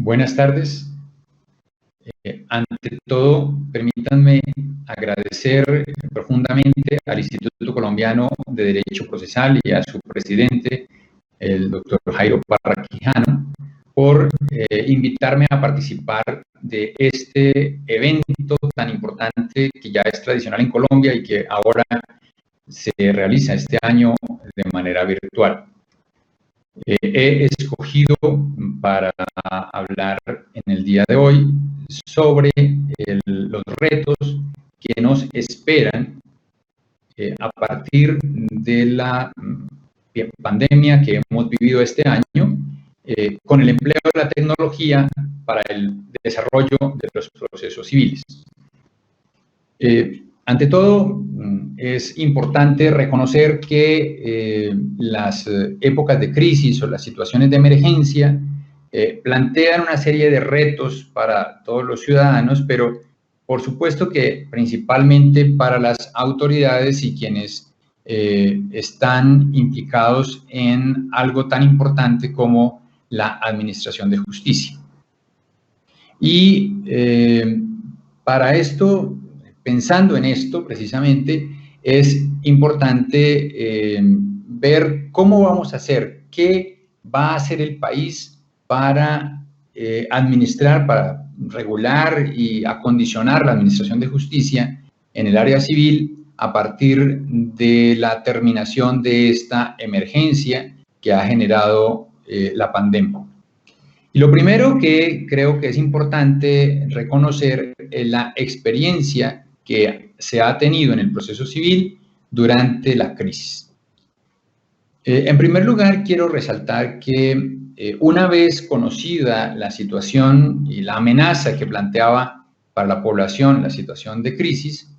Buenas tardes. Ante todo, permítanme agradecer profundamente al Instituto Colombiano de Derecho Procesal y a su presidente, el doctor Jairo Parra Quijano, por invitarme a participar de este evento tan importante que ya es tradicional en Colombia y que ahora se realiza este año de manera virtual. He escogido para hablar en el día de hoy sobre los retos que nos esperan a partir de la pandemia que hemos vivido este año, con el empleo de la tecnología para el desarrollo de los procesos civiles. Ante todo, es importante reconocer que las épocas de crisis o las situaciones de emergencia plantean una serie de retos para todos los ciudadanos, pero por supuesto que principalmente para las autoridades y quienes están implicados en algo tan importante como la administración de justicia. Y para esto, pensando en esto precisamente, es importante ver cómo vamos a hacer, qué va a hacer el país para administrar, para regular y acondicionar la administración de justicia en el área civil a partir de la terminación de esta emergencia que ha generado la pandemia. Y lo primero que creo que es importante reconocer es la experiencia que se ha tenido en el proceso civil durante la crisis. En primer lugar, quiero resaltar que una vez conocida la situación y la amenaza que planteaba para la población la situación de crisis,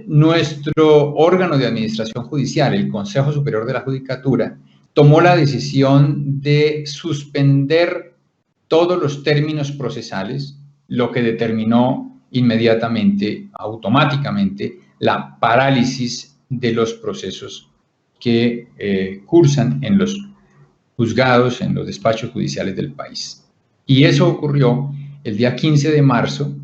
nuestro órgano de administración judicial, el Consejo Superior de la Judicatura, tomó la decisión de suspender todos los términos procesales, lo que determinó inmediatamente, automáticamente, la parálisis de los procesos que cursan en los juzgados, en los despachos judiciales del país. Y eso ocurrió el día 15 de marzo,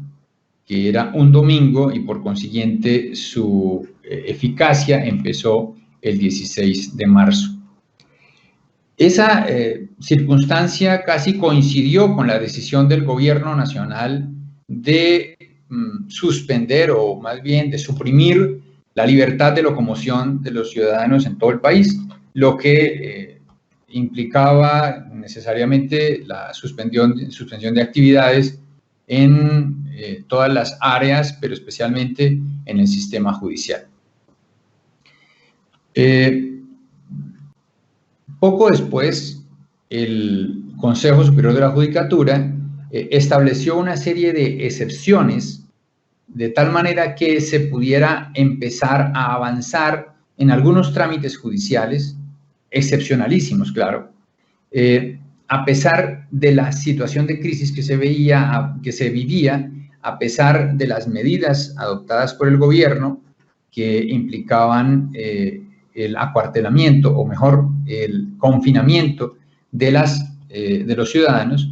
que era un domingo, y por consiguiente su eficacia empezó el 16 de marzo. Esa circunstancia casi coincidió con la decisión del gobierno nacional de suspender o más bien de suprimir la libertad de locomoción de los ciudadanos en todo el país, lo que implicaba necesariamente la suspensión de actividades en todas las áreas, pero especialmente en el sistema judicial. Poco después, el Consejo Superior de la Judicatura estableció una serie de excepciones de tal manera que se pudiera empezar a avanzar en algunos trámites judiciales, excepcionalísimos, claro, a pesar de la situación de crisis que se vivía, a pesar de las medidas adoptadas por el gobierno que implicaban el acuartelamiento, o mejor, el confinamiento de los ciudadanos.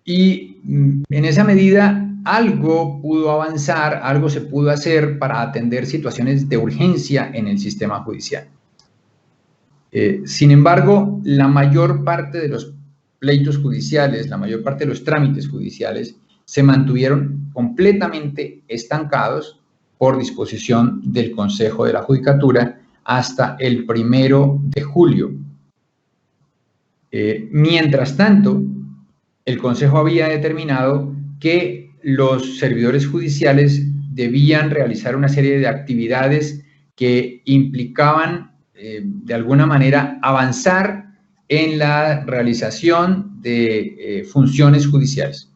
Y en esa medida algo pudo avanzar, algo se pudo hacer para atender situaciones de urgencia en el sistema judicial. Sin embargo, la mayor parte de los pleitos judiciales, la mayor parte de los trámites judiciales se mantuvieron completamente estancados por disposición del Consejo de la Judicatura hasta el 1 de julio. Mientras tanto, el Consejo había determinado que los servidores judiciales debían realizar una serie de actividades que implicaban, de alguna manera, avanzar en la realización de funciones judiciales.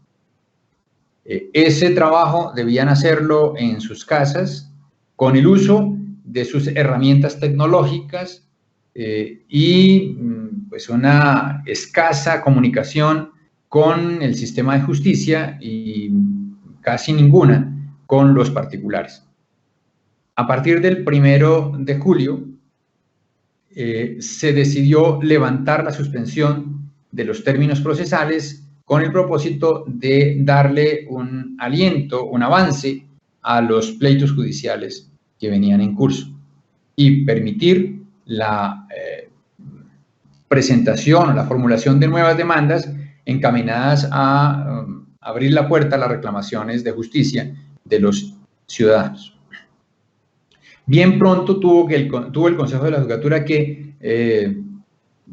Ese trabajo debían hacerlo en sus casas con el uso de sus herramientas tecnológicas y pues una escasa comunicación con el sistema de justicia y casi ninguna con los particulares. A partir del 1 de julio se decidió levantar la suspensión de los términos procesales con el propósito de darle un aliento, un avance a los pleitos judiciales que venían en curso y permitir la presentación o la formulación de nuevas demandas encaminadas a abrir la puerta a las reclamaciones de justicia de los ciudadanos. Bien pronto tuvo el Consejo de la Judicatura que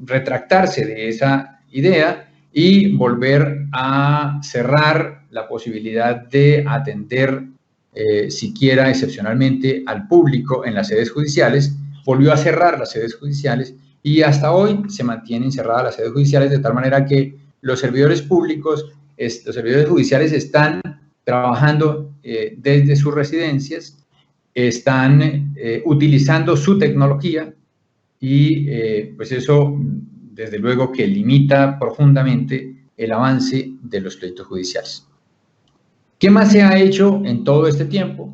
retractarse de esa idea y volver a cerrar la posibilidad de atender siquiera excepcionalmente al público en las sedes judiciales. Volvió a cerrar las sedes judiciales y hasta hoy se mantienen cerradas las sedes judiciales, de tal manera que los servidores públicos, los servidores judiciales están trabajando desde sus residencias, están utilizando su tecnología y pues eso desde luego que limita profundamente el avance de los pleitos judiciales. ¿Qué más se ha hecho en todo este tiempo?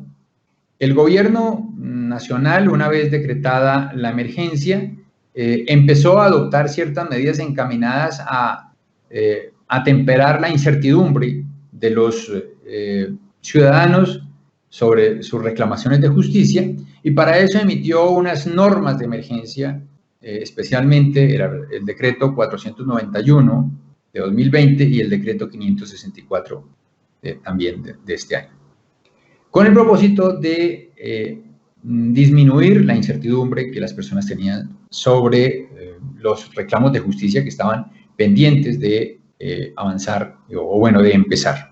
El gobierno nacional, una vez decretada la emergencia, empezó a adoptar ciertas medidas encaminadas a atemperar la incertidumbre de los ciudadanos sobre sus reclamaciones de justicia, y para eso emitió unas normas de emergencia, especialmente el decreto 491 de 2020 y el decreto 564 también de este año, con el propósito de disminuir la incertidumbre que las personas tenían sobre los reclamos de justicia que estaban pendientes de avanzar o bueno, de empezar.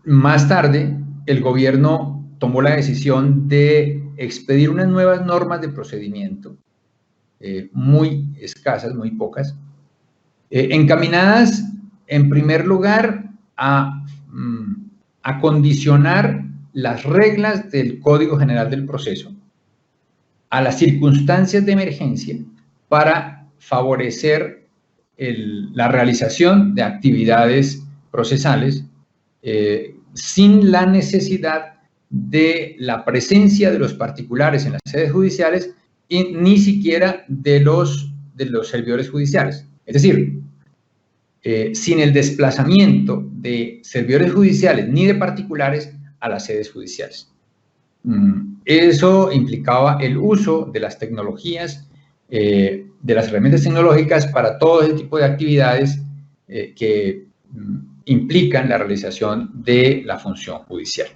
Más tarde, el gobierno tomó la decisión de expedir unas nuevas normas de procedimiento, muy escasas, muy pocas, encaminadas en primer lugar a condicionar las reglas del Código General del Proceso a las circunstancias de emergencia para favorecer la realización de actividades procesales sin la necesidad de la presencia de los particulares en las sedes judiciales y ni siquiera de los servidores judiciales. Es decir, sin el desplazamiento de servidores judiciales ni de particulares a las sedes judiciales. Eso implicaba el uso de las tecnologías, de las herramientas tecnológicas para todo ese tipo de actividades que implican la realización de la función judicial.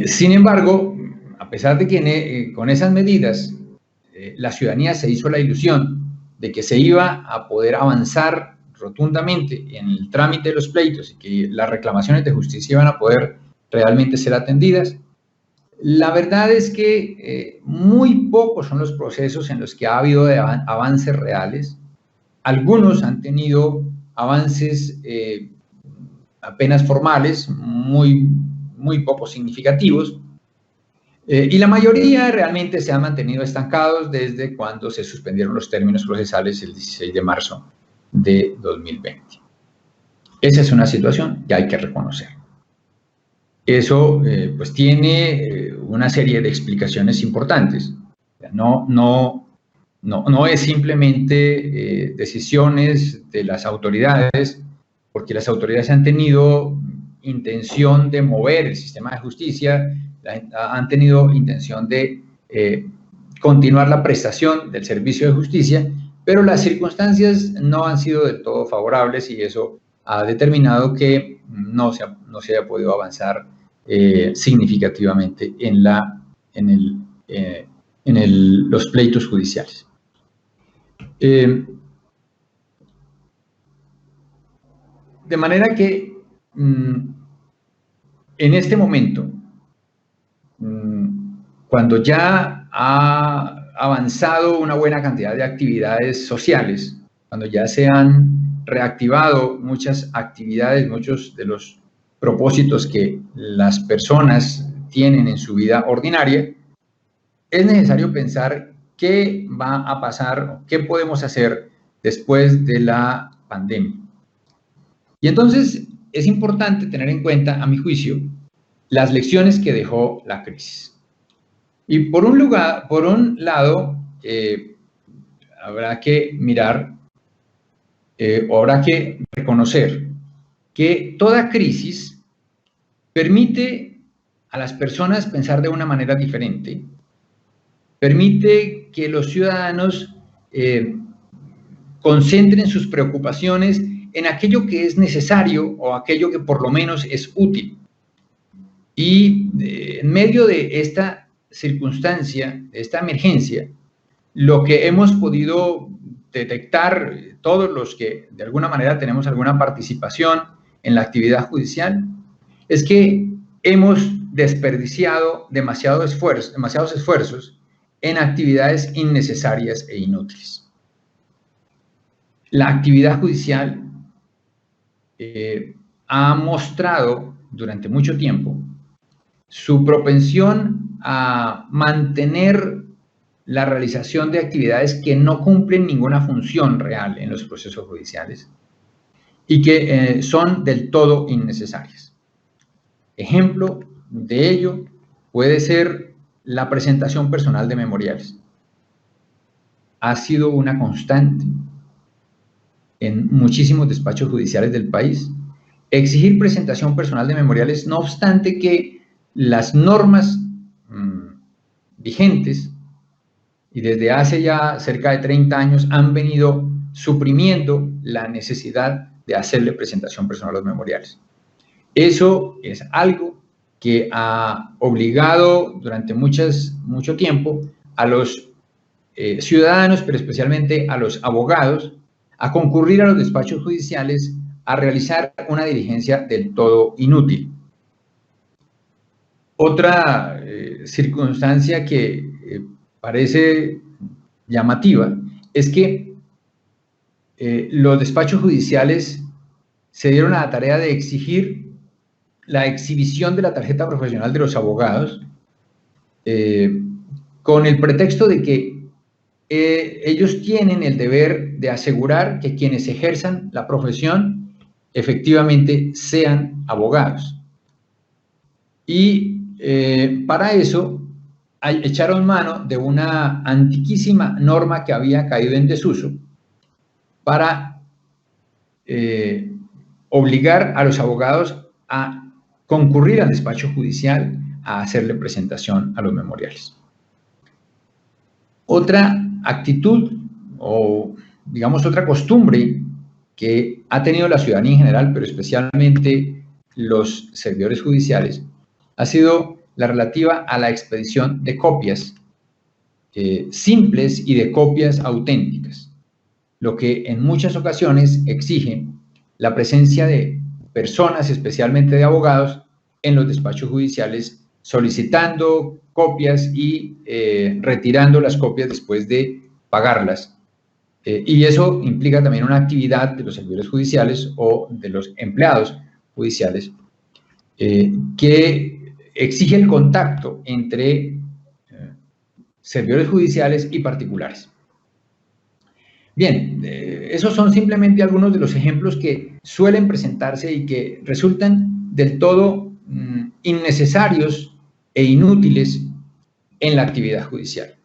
Sin embargo, a pesar de que con esas medidas la ciudadanía se hizo la ilusión de que se iba a poder avanzar rotundamente en el trámite de los pleitos y que las reclamaciones de justicia iban a poder realmente ser atendidas, la verdad es que muy pocos son los procesos en los que ha habido avances reales. Algunos han tenido avances apenas formales, muy poco significativos, y la mayoría realmente se han mantenido estancados desde cuando se suspendieron los términos procesales el 16 de marzo de 2020. Esa es una situación que hay que reconocer. Eso pues tiene una serie de explicaciones importantes. No es simplemente decisiones de las autoridades, porque las autoridades han tenido intención de mover el sistema de justicia, han tenido intención de continuar la prestación del servicio de justicia, pero las circunstancias no han sido del todo favorables y eso ha determinado que no se haya podido avanzar significativamente en los pleitos judiciales. De manera que en este momento, cuando ya ha avanzado una buena cantidad de actividades sociales, cuando ya se han reactivado muchas actividades, muchos de los propósitos que las personas tienen en su vida ordinaria, es necesario pensar qué va a pasar, qué podemos hacer después de la pandemia. Y entonces es importante tener en cuenta, a mi juicio, las lecciones que dejó la crisis. Y por un lado, habrá que mirar o habrá que reconocer que toda crisis permite a las personas pensar de una manera diferente, permite que los ciudadanos concentren sus preocupaciones en aquello que es necesario o aquello que por lo menos es útil. Y en medio de esta circunstancia, de esta emergencia, lo que hemos podido detectar todos los que de alguna manera tenemos alguna participación en la actividad judicial es que hemos desperdiciado demasiados esfuerzos en actividades innecesarias e inútiles. La actividad judicial ha mostrado durante mucho tiempo su propensión a mantener la realización de actividades que no cumplen ninguna función real en los procesos judiciales y que son del todo innecesarias. Ejemplo de ello puede ser la presentación personal de memoriales. Ha sido una constante en muchísimos despachos judiciales del país exigir presentación personal de memoriales, no obstante que las normas vigentes y desde hace ya cerca de 30 años han venido suprimiendo la necesidad de hacerle presentación personal a los memoriales. Eso es algo que ha obligado durante mucho tiempo a los ciudadanos, pero especialmente a los abogados, a concurrir a los despachos judiciales a realizar una diligencia del todo inútil. Otra circunstancia que parece llamativa es que los despachos judiciales se dieron a la tarea de exigir la exhibición de la tarjeta profesional de los abogados con el pretexto de que ellos tienen el deber de asegurar que quienes ejerzan la profesión efectivamente sean abogados. Y para eso echaron mano de una antiquísima norma que había caído en desuso para obligar a los abogados a concurrir al despacho judicial a hacerle presentación a los memoriales. Otra actitud o, digamos, otra costumbre que ha tenido la ciudadanía en general, pero especialmente los servidores judiciales, ha sido la relativa a la expedición de copias simples y de copias auténticas, lo que en muchas ocasiones exige la presencia de personas, especialmente de abogados, en los despachos judiciales, solicitando copias y retirando las copias después de pagarlas. Y eso implica también una actividad de los servidores judiciales o de los empleados judiciales que exige el contacto entre servidores judiciales y particulares. Bien, esos son simplemente algunos de los ejemplos que suelen presentarse y que resultan del todo innecesarios e inútiles en la actividad judicial.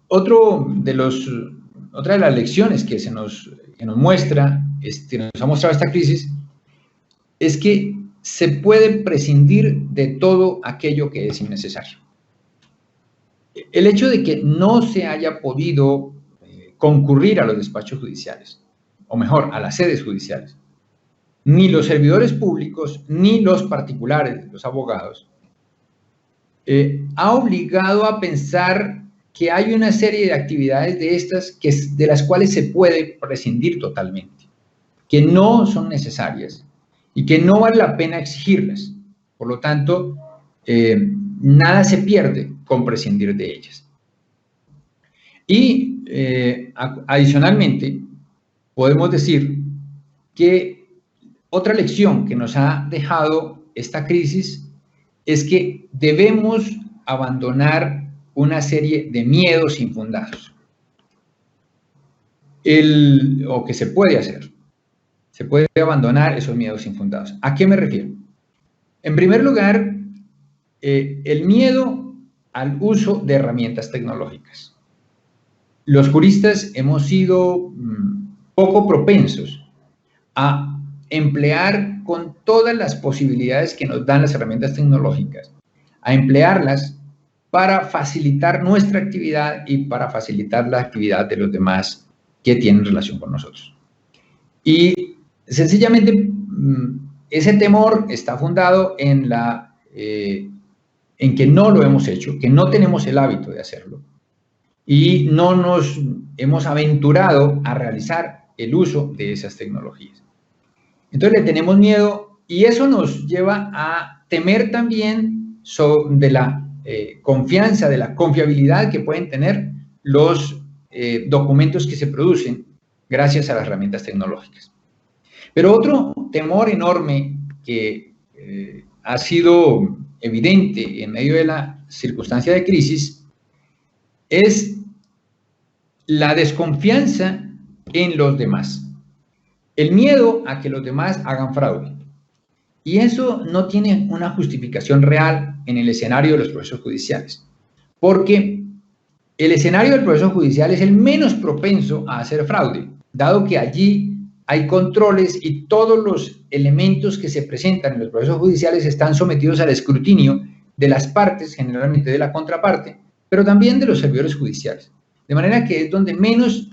Otra de las lecciones que nos muestra, que nos ha mostrado esta crisis, es que se puede prescindir de todo aquello que es innecesario. El hecho de que no se haya podido concurrir a los despachos judiciales, o mejor, a las sedes judiciales, ni los servidores públicos, ni los particulares, los abogados, ha obligado a pensar que hay una serie de actividades de estas de las cuales se puede prescindir totalmente, que no son necesarias y que no vale la pena exigirlas. Por lo tanto, nada se pierde con prescindir de ellas. Y adicionalmente, podemos decir que otra lección que nos ha dejado esta crisis es que debemos abandonar una serie de miedos infundados. O que se puede hacer. Se puede abandonar esos miedos infundados. ¿A qué me refiero? En primer lugar, el miedo al uso de herramientas tecnológicas. Los juristas hemos sido poco propensos a emplear con todas las posibilidades que nos dan las herramientas tecnológicas, a emplearlas para facilitar nuestra actividad y para facilitar la actividad de los demás que tienen relación con nosotros. Y sencillamente ese temor está fundado en que no lo hemos hecho, que no tenemos el hábito de hacerlo y no nos hemos aventurado a realizar el uso de esas tecnologías. Entonces le tenemos miedo y eso nos lleva a temer también de la confianza, de la confiabilidad que pueden tener los documentos que se producen gracias a las herramientas tecnológicas. Pero otro temor enorme que ha sido evidente en medio de la circunstancia de crisis es la desconfianza en los demás. El miedo a que los demás hagan fraude. Y eso no tiene una justificación real en el escenario de los procesos judiciales. Porque el escenario del proceso judicial es el menos propenso a hacer fraude, dado que allí hay controles y todos los elementos que se presentan en los procesos judiciales están sometidos al escrutinio de las partes, generalmente de la contraparte, pero también de los servidores judiciales. De manera que es donde menos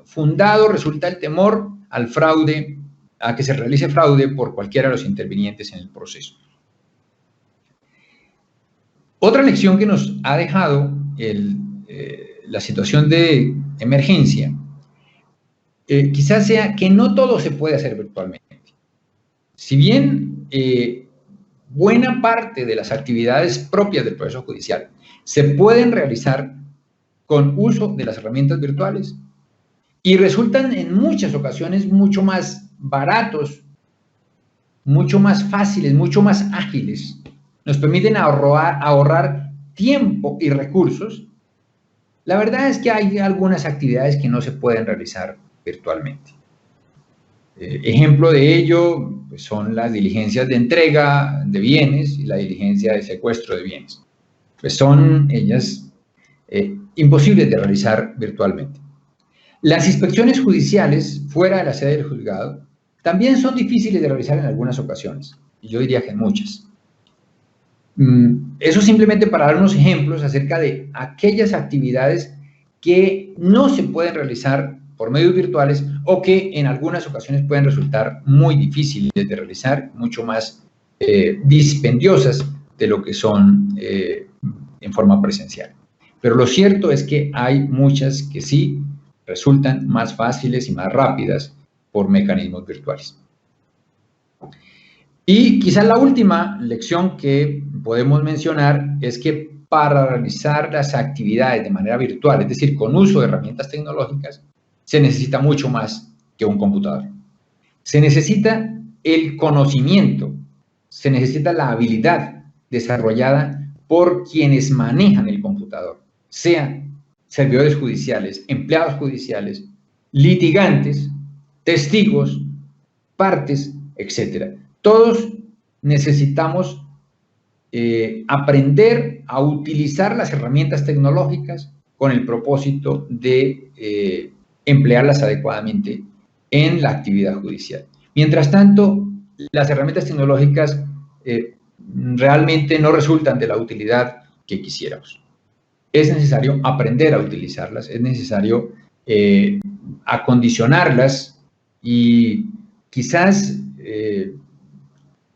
fundado resulta el temor al fraude, a que se realice fraude por cualquiera de los intervinientes en el proceso. Otra lección que nos ha dejado la situación de emergencia quizás sea que no todo se puede hacer virtualmente. Si bien buena parte de las actividades propias del proceso judicial se pueden realizar con uso de las herramientas virtuales y resultan en muchas ocasiones mucho más baratos, mucho más fáciles, mucho más ágiles, nos permiten ahorrar tiempo y recursos, la verdad es que hay algunas actividades que no se pueden realizar virtualmente. Ejemplo de ello pues, son las diligencias de entrega de bienes y la diligencia de secuestro de bienes. Pues son ellas imposibles de realizar virtualmente. Las inspecciones judiciales fuera de la sede del juzgado también son difíciles de realizar en algunas ocasiones, y yo diría que en muchas. Eso simplemente para dar unos ejemplos acerca de aquellas actividades que no se pueden realizar por medios virtuales o que en algunas ocasiones pueden resultar muy difíciles de realizar, mucho más dispendiosas de lo que son en forma presencial. Pero lo cierto es que hay muchas que sí resultan más fáciles y más rápidas por mecanismos virtuales. Y quizás la última lección que podemos mencionar es que para realizar las actividades de manera virtual, es decir, con uso de herramientas tecnológicas, se necesita mucho más que un computador. Se necesita el conocimiento, se necesita la habilidad desarrollada por quienes manejan el computador, sean servidores judiciales, empleados judiciales, litigantes, testigos, partes, etc. Todos necesitamos aprender a utilizar las herramientas tecnológicas con el propósito de emplearlas adecuadamente en la actividad judicial. Mientras tanto, las herramientas tecnológicas realmente no resultan de la utilidad que quisiéramos. Es necesario aprender a utilizarlas, es necesario acondicionarlas y quizás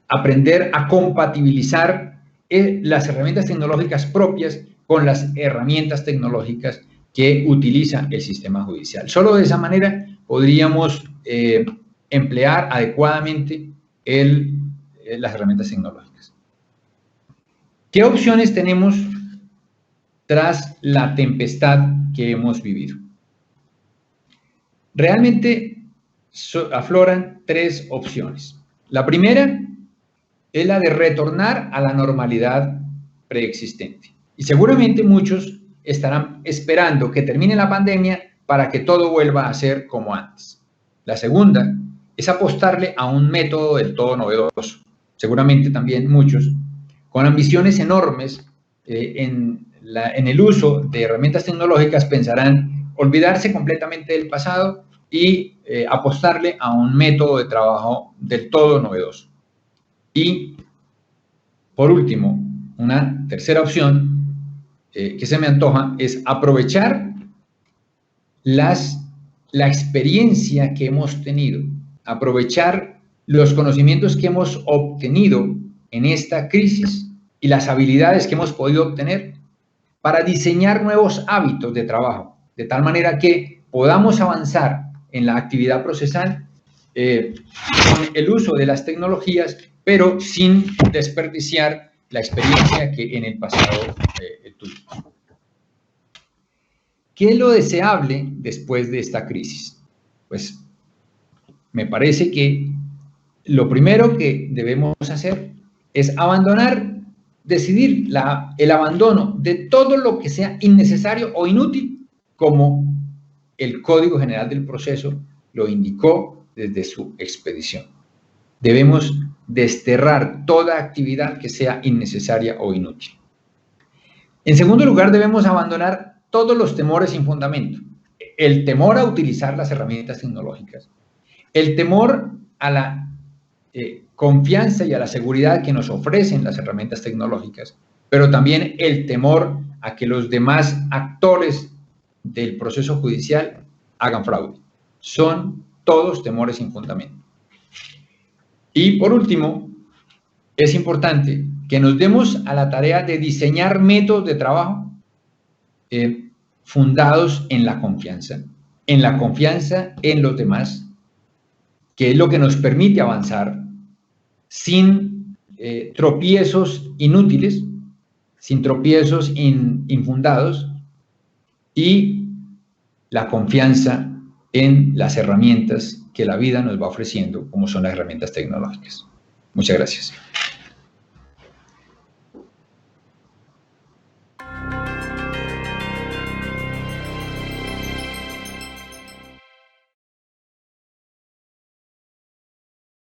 aprender a compatibilizar las herramientas tecnológicas propias con las herramientas tecnológicas que utiliza el sistema judicial. Solo de esa manera podríamos emplear adecuadamente las herramientas tecnológicas. ¿Qué opciones tenemos tras la tempestad que hemos vivido? Realmente afloran tres opciones. La primera es la de retornar a la normalidad preexistente. Y seguramente muchos estarán esperando que termine la pandemia para que todo vuelva a ser como antes. La segunda es apostarle a un método del todo novedoso. Seguramente también muchos, con ambiciones enormes, en el uso de herramientas tecnológicas pensarán olvidarse completamente del pasado y apostarle a un método de trabajo del todo novedoso. Y, por último, una tercera opción que se me antoja es aprovechar la experiencia que hemos tenido, aprovechar los conocimientos que hemos obtenido en esta crisis y las habilidades que hemos podido obtener para diseñar nuevos hábitos de trabajo, de tal manera que podamos avanzar en la actividad procesal con el uso de las tecnologías, pero sin desperdiciar la experiencia que en el pasado tuvimos. ¿Qué es lo deseable después de esta crisis? Pues me parece que lo primero que debemos hacer es decidir el abandono de todo lo que sea innecesario o inútil, como el Código General del Proceso lo indicó desde su expedición. Debemos desterrar toda actividad que sea innecesaria o inútil. En segundo lugar, debemos abandonar todos los temores sin fundamento. El temor a utilizar las herramientas tecnológicas, el temor a la confianza y a la seguridad que nos ofrecen las herramientas tecnológicas, pero también el temor a que los demás actores del proceso judicial hagan fraude. Son todos temores sin fundamento. Y por último, es importante que nos demos a la tarea de diseñar métodos de trabajo fundados en la confianza en los demás, que es lo que nos permite avanzar sin tropiezos inútiles, sin tropiezos infundados, y la confianza en las herramientas que la vida nos va ofreciendo, como son las herramientas tecnológicas. Muchas gracias.